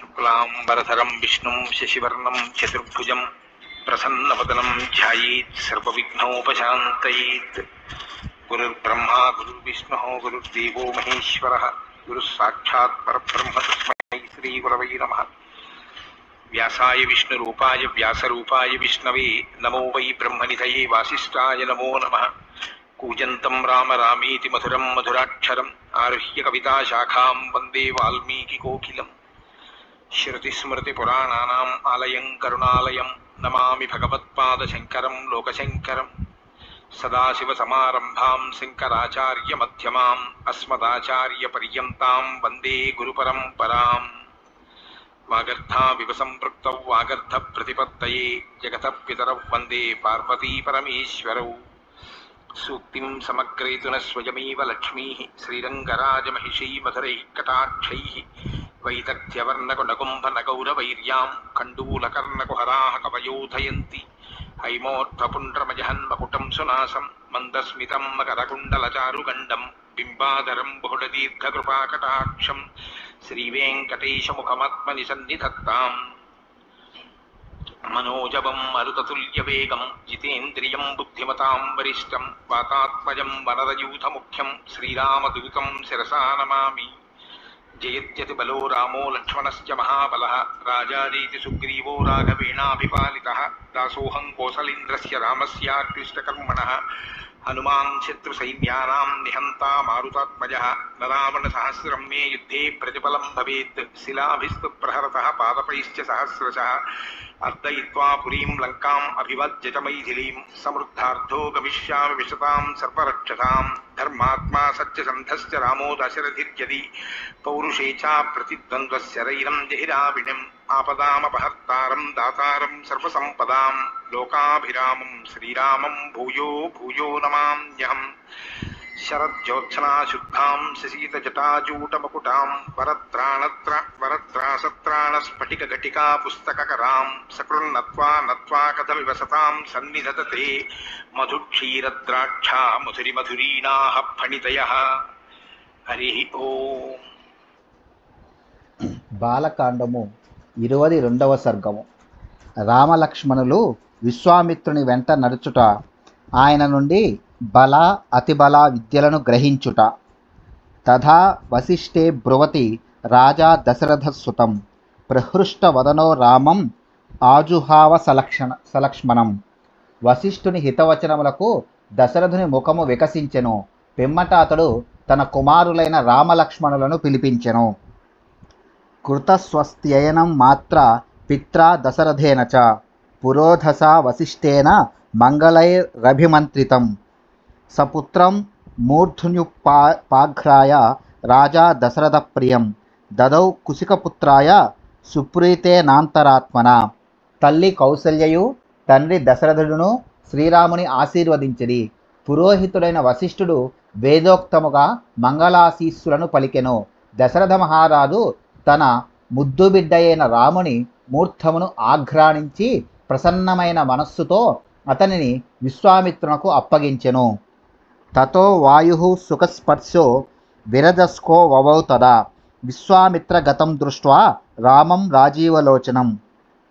శుక్లాంబరధరం విష్ణుం శశివర్ణం చతుర్భుజం ప్రసన్నవదనం ధ్యాయేత్ సర్వవిఘ్నోపశాంతయేత్. గురుర్బ్రహ్మా గురుర్విష్ణుః గురుర్దేవో మహేశ్వరః గురుః సాక్షాత్ పరబ్రహ్మ తస్మై శ్రీగురవై నమః. వ్యాసాయ విష్ణురూపాయ వ్యాసరూపాయ విష్ణవే నమో వై బ్రహ్మనిధయే వాసిష్ఠాయ నమో నమః. కూజంతం రామ రామేతి మధురం మధురాక్షరం ఆరుహ్య కవితాశాఖాం వందే వాల్మీకికోకిలం. శృతిస్మృతిపురాణానాం ఆలయం కరుణాలయం నమామి భగవత్పాదశంకరం లోకశంకరం. సదాశివసమారంభాం శంకరాచార్యమధ్యమాం అస్మదాచార్యపర్యంతాం వందే గురుపరంపరాం. వాగర్థావివ సంపృక్తౌ వాగర్థప్రతిపత్తయే జగతః పితరౌ వందే పార్వతీపరమేశ్వరౌ. సూక్తిం సమగ్రేతున స్వయమేవ లక్ష్మీః శ్రీరంగరాజమహిషీమధురైః కటాక్షైః వైదగ్ధ్యవర్ణకునకుంభనగౌరవైర్యాం కండూలకర్ణకుహరాः కవయోధయంతి. హైమోర్ధ్వపుండ్రమజహన్మకుటం సునాసం మందస్మితం మకరకుండలచారుగండం బింబాధరం బహుళదీర్ఘకృపాకటాక్షం శ్రీవేంకటేశముఖమాత్మని సన్నిధత్తాం. మనోజవం మరుతతుల్యవేగం జితేంద్రియం బుద్ధిమతాం వరిష్టం వాతాత్మజం వనరయూథముఖ్యం శ్రీరామదూతం శిరసా నమామి. జయత్యతి బలో రామో లక్ష్మణశ్చ మహాబలః రాజాదేతి సుగ్రీవో రాఘవేణాభిపాలితః. దాసోహం కోసలేంద్రస్య రామస్యాక్లిష్టకర్మణః హనుమాన్ శత్రుసైన్యానాం నిహంతా మారుతాత్మజః. న రావణసహస్రం మే యుద్ధే ప్రతిఫలం భవేత్ శిలాభిస్తు ప్రహరతః పాదపైశ్చ సహస్రశః. అర్దయిత్వా పురీం లంకాం అభివజ్య చ మైథిలీం సమృద్ధార్థో గమిష్యామి విశతాం సర్వరక్షతాం. ధర్మాత్మా సత్యసంధశ్చ రామో దశరథిర్యది పౌరుషే చ ప్రతిద్వంద్వశరైరం జహిరావిణిం. ఆపదామపహర్తారం దాతారం సర్వసంపదాం లోకాభిరామం శ్రీరామం భూయో భూయో నమామ్యహం. శరజ్యోత్సనాశుద్ధాం శశీతజటాజూటమకుటాం వరత్రాసత్రాణస్ఫటికఘటికా పుస్తకకరాం సకృన్నత్వా నత్వా కథమివ సతాం సన్నిధతతే మధుక్షీరద్రాక్షా మధురిమధురీణాః ఫణితయః. హరి ఓం. బాలకాండము 22వ సర్గము. రామలక్ష్మణులు విశ్వామిత్రుని వెంట నడుచుట, ఆయన నుండి బల అతిబల విద్యలను గ్రహించుట. తథా వసిష్ఠే బ్రువతి రాజా దశరథసుతం ప్రహృష్టవదనో రామం ఆజుహావ సలక్ష్మణం. వశిష్ఠుని హితవచనములకు దశరథుని ముఖము వికసించెను. పిమ్మట అతడు తన కుమారులైన రామలక్ష్మణులను పిలిపించెను. కృతస్వస్త్యయనం మాత్ర పిత్రా దశరథేన చ పురోధసా వసిష్ఠేన మంగళైరభిమంత్రితం. సపుత్రం మూర్ధన్యుపాఘ్రాయ రాజా దశరథ ప్రియం దదౌ కుశికపుత్రాయ సుప్రీతేనాంతరాత్మన. తల్లి కౌసల్యయు తండ్రి దశరథుడును శ్రీరాముని ఆశీర్వదించిరి. పురోహితుడైన వశిష్ఠుడు వేదోక్తముగా మంగళాశీస్సులను పలికెను. దశరథ మహారాజు తన ముద్దుబిడ్డయైన రాముని మూర్ధమును ఆఘ్రాణించి ప్రసన్నమైన మనస్సుతో అతనిని విశ్వామిత్రునకు అప్పగించెను. తతో వాయు సుఖస్పర్శో విరజస్కో వవౌ తదా విశ్వామిత్రగతం దృష్ట్వా రామం రాజీవలోచనం.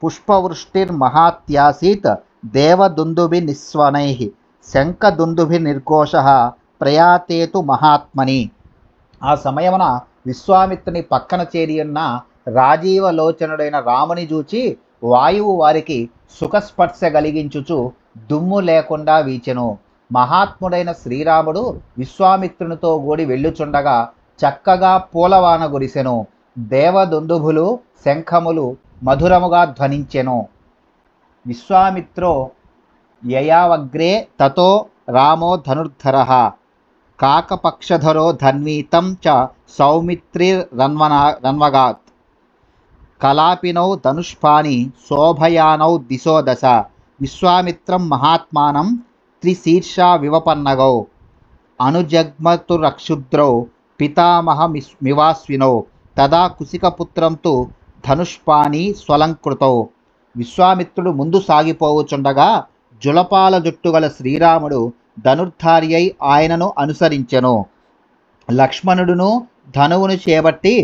పుష్పవృష్టిర్మహాత్యాసీత్ దేవదుందుభినిస్వనైః శంఖదుందుభిర్ఘోషః ప్రయాతేతు మహాత్మని. ఆ సమయమున విశ్వామిత్రుని పక్కన చేరియున్న రాజీవలోచనుడైన రాముని చూచి వాయువు వారికి సుఖస్పర్శ కలిగించుచు దుమ్ము లేకుండా వీచెను. మహాత్ముడైన శ్రీరాముడు విశ్వామిత్రునితో కూడి వెళ్ళుచుండగా చక్కగా పూలవాన గురిసెను. దేవదుందుభులు శంఖములు మధురముగా ధ్వనించెను. విశ్వామిత్రో యయావగ్రే తతో రామో ధనుర్ధరః కాకపక్షధరో ధన్వీతం చ సౌమిత్రిరన్వగాత్. కలాపినౌ ధనుష్పాని శోభయానౌ దిశో దశ విశ్వామిత్రం మహాత్మానం త్రిశీర్షా వివపన్నగౌ. అనుజగ్మతురక్షుద్రౌ పితామహమివాస్వినౌ తదా కుశికపుత్రం తు ధనుష్పాని స్వలంకృతౌ. విశ్వామిత్రుడు ముందు సాగిపోవుచుండగా జులపాల జుట్టుగల శ్రీరాముడు ధనుర్ధారి అయి ఆయనను అనుసరించెను. లక్ష్మణుడును ధనువును చేపట్టి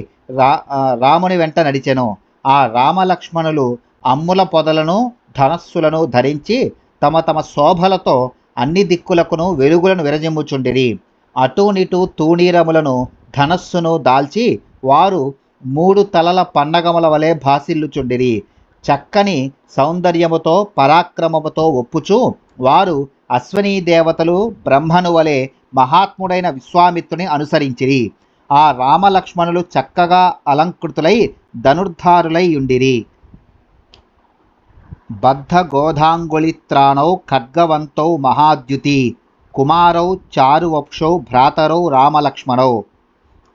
రాముని వెంట నడిచెను. ఆ రామలక్ష్మణులు అమ్ముల పొదలను ధనస్సులను ధరించి తమ తమ శోభలతో అన్ని దిక్కులకును వెలుగులను విరజిమ్ముచుండిరి. అటూనిటూ తూణీరములను ధనస్సును దాల్చి వారు 3 తలల పన్నగముల వలె భాసిల్లుచుండిరి. చక్కని సౌందర్యముతో పరాక్రమముతో ఒప్పుచూ వారు అశ్వనీ దేవతలు బ్రహ్మను వలె మహాత్ముడైన విశ్వామిత్రుని అనుసరించిరి. ఆ రామలక్ష్మణులు చక్కగా అలంకృతులై ధనుర్ధారులై ఉండిరి. బద్ధ గోధాంగుళిత్రాణౌ ఖడ్గవంతౌ మహాద్యుతి కుమారౌ చారువక్షౌ భ్రాతరౌ రామలక్ష్మణౌ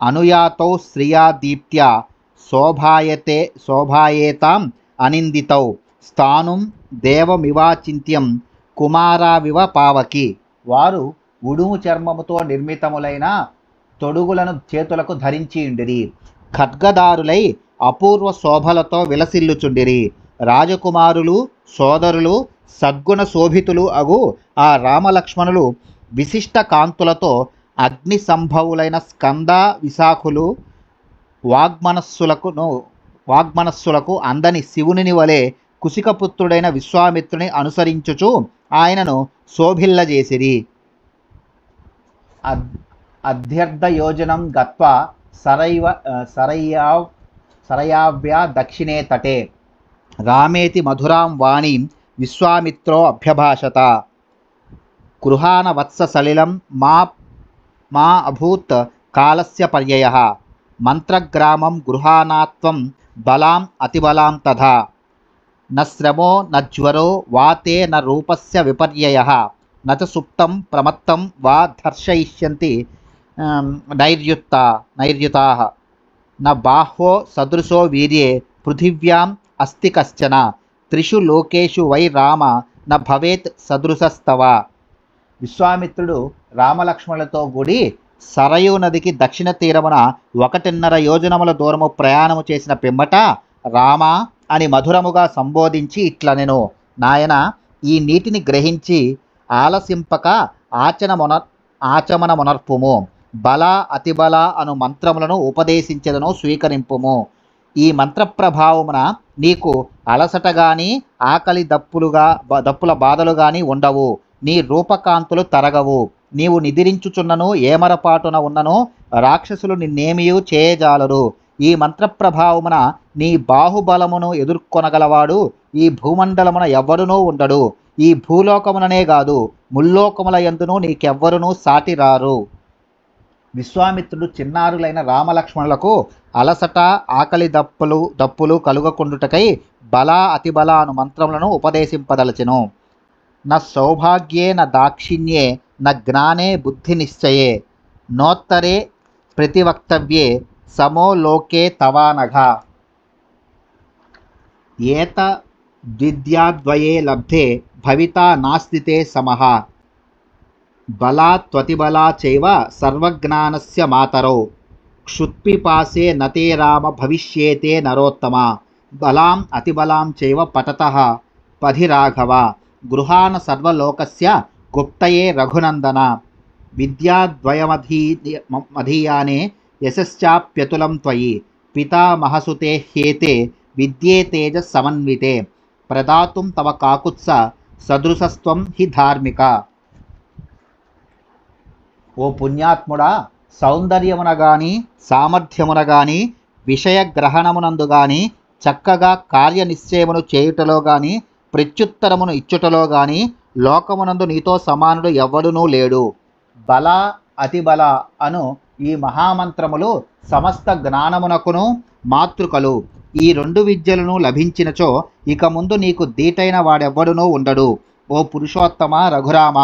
అనుయాతౌ శ్రియా దీప్త్యా శోభాయేతాం అనిందితౌ స్థానుం దేవమివాచింత్యం కుమారావివ పావకి. వారు ఉడుము చర్మముతో నిర్మితములైన తొడుగులను చేతులకు ధరించి ఉండిరి. ఖడ్గదారులై అపూర్వ శోభలతో విలసిల్లుచుండిరి. రాజకుమారులు సోదరులు సద్గుణ శోభితులు అగు ఆ రామలక్ష్మణులు విశిష్ట కాంతులతో అగ్ని సంభవులైన స్కంద విశాఖులు వాగ్మనస్సులకు అందని శివుని వలె కుశికపుత్రుడైన విశ్వామిత్రుని అనుసరించుచు ఆయనను శోభిల్లజేసిరి. అధ్యర్ధయోజనం గత్వా సరయావ్యా దక్షిణే తటే రామేతి మధురాం వాణీం విశ్వామిత్రో అభ్యభాషత. గృహాన వత్స సలిలం మా అభూత్ కాలస్య పర్యయః మంత్రగ్రామం గృహానాత్వం బలాం అతిబలాం తథా న శ్రమో న జ్వరో వా తే న రూపస్య విపర్యయః న చ సుప్తం ప్రమత్తం వా దర్శయిష్యంతి నైర్యుతాః న బాహ్వో సదృశో వీర్యే పృథివ్యాం అస్తి కశ్చన త్రిషు లోకేషు వై రామ న భవేత్ సదృశస్తవ. విశ్వామిత్రుడు రామలక్ష్మణులతో కూడి సరయూ నదికి దక్షిణ తీరమున 1.5 యోజనముల దూరము ప్రయాణము చేసిన పిమ్మట రామ అని మధురముగా సంబోధించి ఇట్లనెను. నాయన, ఈ నీటిని గ్రహించి ఆలసింపక ఆచమనమునర్పుము. బల అతిబల అను మంత్రములను ఉపదేశించదను, స్వీకరింపుము. ఈ మంత్రప్రభావమున నీకు అలసట గాని ఆకలి దప్పుల బాధలు గాని ఉండవు. నీ రూపకాంతులు తరగవు. నీవు నిద్రించుచున్నను ఏమరపాటున ఉన్నను రాక్షసులు నిన్నేమియూ చేయజాలరు. ఈ మంత్రప్రభావమున నీ బాహుబలమును ఎదుర్కొనగలవాడు ఈ భూమండలమున ఎవ్వడునూ ఉండడు. ఈ భూలోకముననే కాదు ముల్లోకముల యందును నీకెవ్వరునూ సాటిరారు. విశ్వామిత్రుడు చిన్నారులైన రామలక్ష్మణులకు అలసట ఆకలి దప్పులు కలుగకుండుటకై బల అతిబల అను మంత్రములను ఉపదేశింపదలచెను. న సౌభాగ్యే న దాక్షిణ్యే న జ్ఞానే బుద్ధి నిశ్చయే నోత్తరే ప్రతివక్తవ్యే సమో లోకే తవానఘ. ఏత ద్విద్యాద్వయే లబ్ధే భవితా నాస్తితే సమః బలాత్వతిబలా చైవ సర్వజ్ఞానస్య మాతరౌ క్షుత్పిపాసే నతే రామ భవిష్యేతే నరోత్తమ బలాం అతిబలాం చైవ పతతః పధి రాఘవ గృహాన సర్వలోకస్య గుప్తయే రఘునందన విద్యాద్వయమధీయానే యశశ్చాప్యతులం త్వయి పితామహసుతే హ్యేతే విద్యే తేజస్ సమన్వితే ప్రదాతుం తవ కాకుత్స సదృశస్త్వం హి ధార్మిక. ఓ పుణ్యాత్ముడా, సౌందర్యమున గాని సామర్థ్యమున గాని విషయగ్రహణమునందు గాని చక్కగా కార్యనిశ్చయమును చేయుటలో గాని ప్రత్యుత్తరమును ఇచ్చుటలో గాని లోకమునందు నీతో సమానుడు ఎవ్వడునూ లేడు. బల అతిబల అను ఈ మహామంత్రములు సమస్త జ్ఞానమునకును మాతృకలు. ఈ 2 విద్యలను లభించినచో ఇక ముందు నీకు దీటైన వాడెవ్వడునూ ఉండడు. ఓ పురుషోత్తమ రఘురామ,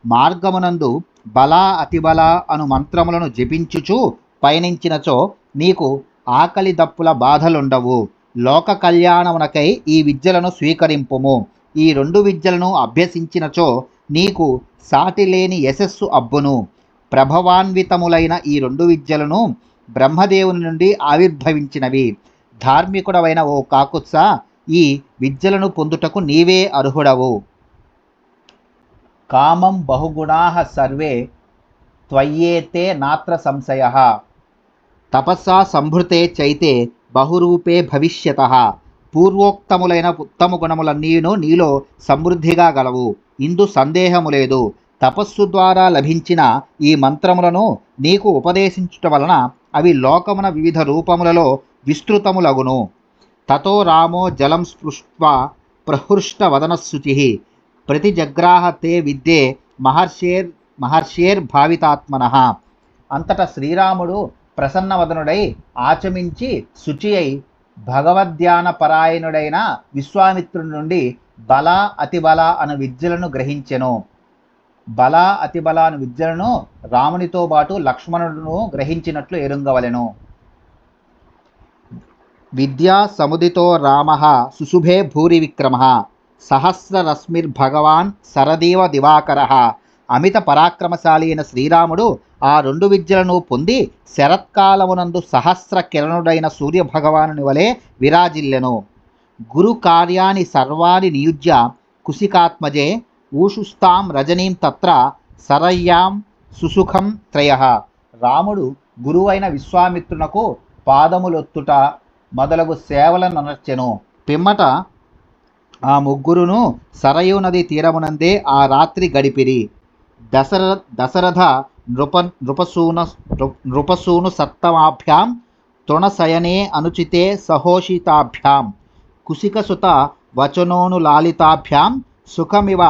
మార్గమునందు బల అతిబల అను మంత్రములను జపించుచు పయనించినచో నీకు ఆకలి దప్పుల బాధలుండవు. లోక కళ్యాణమునకై ఈ విద్యలను స్వీకరింపుము. ఈ 2 విద్యలను అభ్యసించినచో నీకు సాటిలేని యశస్సు అబ్బును. ప్రభవాన్వితములైన ఈ 2 విద్యలను బ్రహ్మదేవుని నుండి ఆవిర్భవించినవి. ధార్మికుడవైన ఓ కాకుత్స, ఈ విద్యలను పొందుటకు నీవే అర్హుడవు. కామం బహుగుణాః సర్వే త్వయ్యేతే నాత్ర సంశయః తపస్సా సంభృతే చైతే బహురూపే భవిష్యతః. పూర్వోక్తములైన ఉత్తమ గుణములన్నీను నీలో సమృద్ధిగా గలవు, ఇందు సందేహము లేదు. తపస్సు ద్వారా లభించిన ఈ మంత్రములను నీకు ఉపదేశించుట వలన అవి లోకమున వివిధ రూపములలో విస్తృతములగును. తతో రామో జలం స్పృష్ట్వా ప్రహృష్టవదనశుచిః ప్రతిజగ్రాహ తే విద్యే మహర్షేర్భావితాత్మనః. అంతటా శ్రీరాముడు ప్రసన్నవదనుడై ఆచమించి శుచి అయి భగవద్ధ్యాన పరాయణుడైన విశ్వామిత్రుడి నుండి బల అతిబల అను విద్యలను గ్రహించెను. బల అతిబల అను విద్యలను రామునితో పాటు లక్ష్మణుడును గ్రహించినట్లు ఎరుంగవలెను. విద్యా సముదితో రామః సుశుభే భూరి విక్రమః సహస్రరశ్మిర్భగవాన్ శరదీవ దివాకరః. అమిత పరాక్రమశాలి అయిన శ్రీరాముడు ఆ రెండు విద్యలను పొంది శరత్కాలమునందు సహస్ర కిరణుడైన సూర్యభగవానుని వలె విరాజిల్లెను. గురు కార్యాన్ని సర్వాణి నియుజ్య కుశికాత్మజే ఊషుస్తాం రజనీం తత్ర సరయ్యాం సుసుఖం త్రయః. రాముడు గురువైన విశ్వామిత్రునకు పాదములొత్తుట మొదలగు సేవలను అనర్చెను. పిమ్మట ఆ ముగ్గురును సరయూ నది తీరమునందే ఆ రాత్రి గడిపిరి. దశరథ నృపసూను సత్తమాభ్యాం తృణశయనే అనుచితే సహోషితాభ్యాం కుశికసుత వచనోనులాలితాభ్యాం సుఖమివ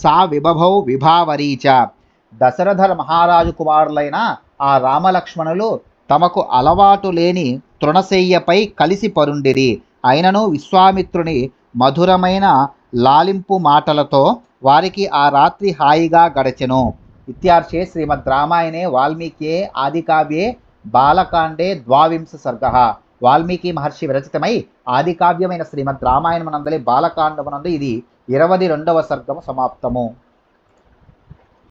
సా విభభౌ విభావరీచ. దశరథ మహారాజు కుమారులైన ఆ రామలక్ష్మణులు తమకు అలవాటు లేని తృణశయ్యపై కలిసి పరుండిరి. అయినను విశ్వామిత్రుని మధురమైన లాలింపు మాటలతో వారికి ఆ రాత్రి హాయిగా గడచెను. ఇత్యార్షే శ్రీమద్ రామాయణే వాల్మీకే ఆదికావ్యే బాలకాండే 22 సర్గః. వాల్మీకి మహర్షి విరచితమై ఆదికావ్యమైన శ్రీమద్ రామాయణమునందలి బాలకాండమునందు ఇది 22వ సర్గము సమాప్తము.